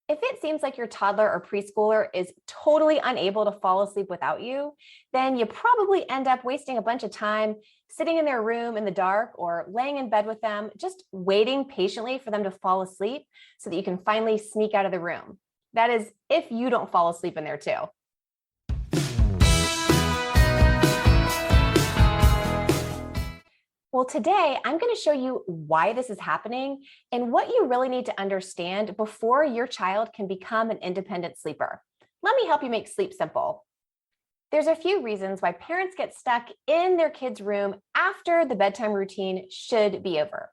If it seems like your toddler or preschooler is totally unable to fall asleep without you, then you probably end up wasting a bunch of time sitting in their room in the dark or laying in bed with them, just waiting patiently for them to fall asleep so that you can finally sneak out of the room. That is, if you don't fall asleep in there too. Well, today I'm going to show you why this is happening and what you really need to understand before your child can become an independent sleeper. Let me help you make sleep simple. There's a few reasons why parents get stuck in their kids' room after the bedtime routine should be over.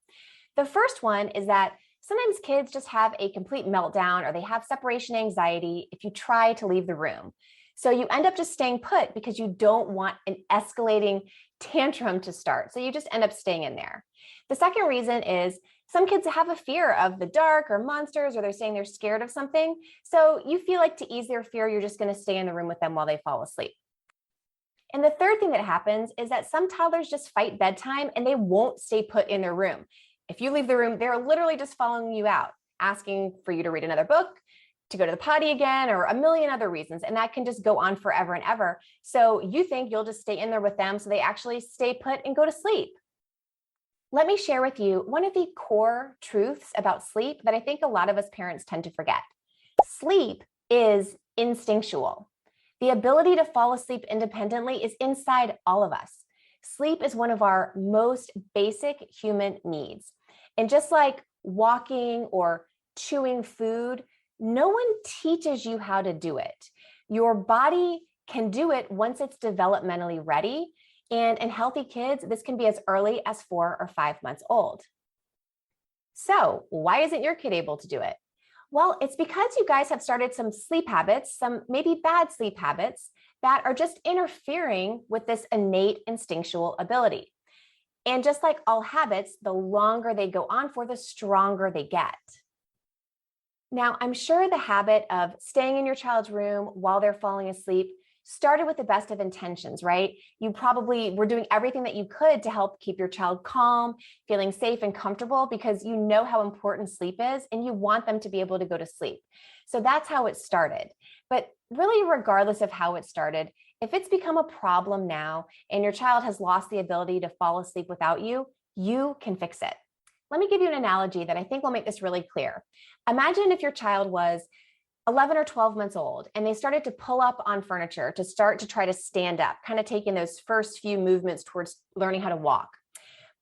The first one is that sometimes kids just have a complete meltdown or they have separation anxiety if you try to leave the room. So you end up just staying put because you don't want an escalating tantrum to start. So you just end up staying in there. The second reason is some kids have a fear of the dark or monsters, or they're saying they're scared of something. So you feel like to ease their fear, you're just going to stay in the room with them while they fall asleep. And the third thing that happens is that some toddlers just fight bedtime and they won't stay put in their room. If you leave the room, they're literally just following you out, asking for you to read another book, to go to the potty again, or a million other reasons. And that can just go on forever and ever. So you think you'll just stay in there with them so they actually stay put and go to sleep. Let me share with you one of the core truths about sleep that I think a lot of us parents tend to forget. Sleep is instinctual. The ability to fall asleep independently is inside all of us. Sleep is one of our most basic human needs. And just like walking or chewing food, no one teaches you how to do it. Your body can do it once it's developmentally ready. And in healthy kids, this can be as early as 4 or 5 months old. So why isn't your kid able to do it? Well, it's because you guys have started some sleep habits, some maybe bad sleep habits that are just interfering with this innate instinctual ability. And just like all habits, the longer they go on for, the stronger they get. Now, I'm sure the habit of staying in your child's room while they're falling asleep started with the best of intentions, right? You probably were doing everything that you could to help keep your child calm, feeling safe and comfortable because you know how important sleep is and you want them to be able to go to sleep. So that's how it started. But really, regardless of how it started, if it's become a problem now and your child has lost the ability to fall asleep without you, you can fix it. Let me give you an analogy that I think will make this really clear. Imagine if your child was 11 or 12 months old and they started to pull up on furniture to start to try to stand up, kind of taking those first few movements towards learning how to walk.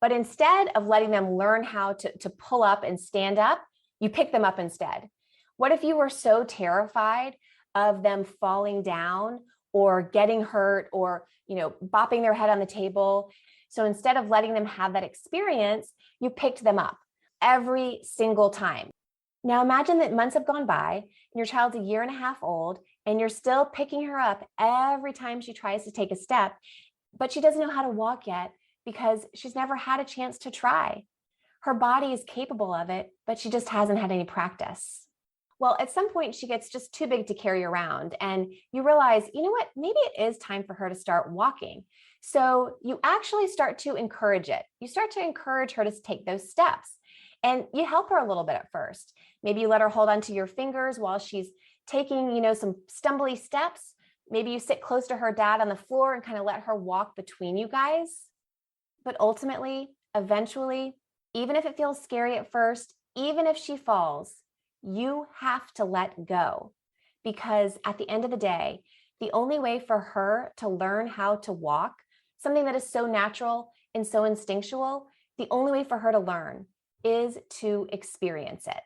But instead of letting them learn how to pull up and stand up, you pick them up instead. What if you were so terrified of them falling down or getting hurt or, bopping their head on the table? So instead of letting them have that experience, you picked them up every single time. Now imagine that months have gone by and your child's a 1.5 years old and you're still picking her up every time she tries to take a step, but she doesn't know how to walk yet because she's never had a chance to try. Her body is capable of it, but she just hasn't had any practice. Well, at some point she gets just too big to carry around and you realize, you know what, maybe it is time for her to start walking. So you actually start to encourage it. You start to encourage her to take those steps. And you help her a little bit at first. Maybe you let her hold onto your fingers while she's taking, some stumbly steps. Maybe you sit close to her dad on the floor and kind of let her walk between you guys. But ultimately, eventually, even if it feels scary at first, even if she falls, you have to let go. Because at the end of the day, the only way for her to learn how to walk, something that is so natural and so instinctual, the only way for her to learn is to experience it.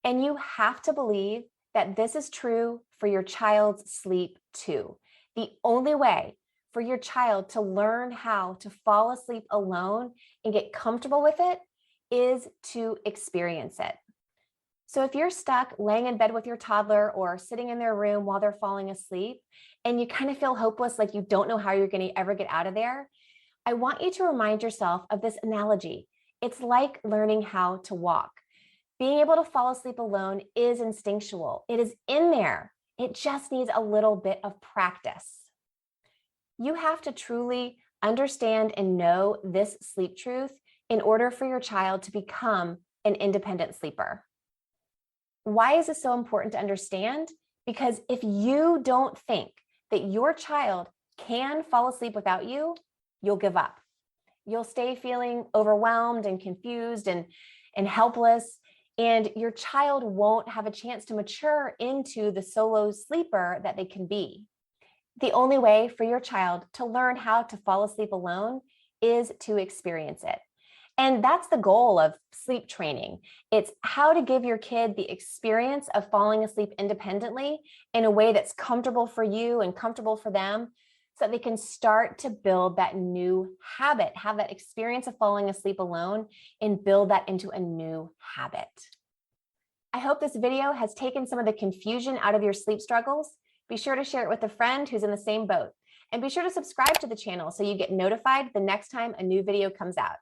And you have to believe that this is true for your child's sleep too. The only way for your child to learn how to fall asleep alone and get comfortable with it is to experience it. So if you're stuck laying in bed with your toddler or sitting in their room while they're falling asleep and you kind of feel hopeless, like you don't know how you're going to ever get out of there, I want you to remind yourself of this analogy. It's like learning how to walk. Being able to fall asleep alone is instinctual. It is in there. It just needs a little bit of practice. You have to truly understand and know this sleep truth in order for your child to become an independent sleeper. Why is this so important to understand? Because if you don't think that your child can fall asleep without you, you'll give up. You'll stay feeling overwhelmed and confused and helpless, and your child won't have a chance to mature into the solo sleeper that they can be. The only way for your child to learn how to fall asleep alone is to experience it. And that's the goal of sleep training. It's how to give your kid the experience of falling asleep independently in a way that's comfortable for you and comfortable for them, so that they can start to build that new habit, have that experience of falling asleep alone, and build that into a new habit. I hope this video has taken some of the confusion out of your sleep struggles. Be sure to share it with a friend who's in the same boat. And be sure to subscribe to the channel so you get notified the next time a new video comes out.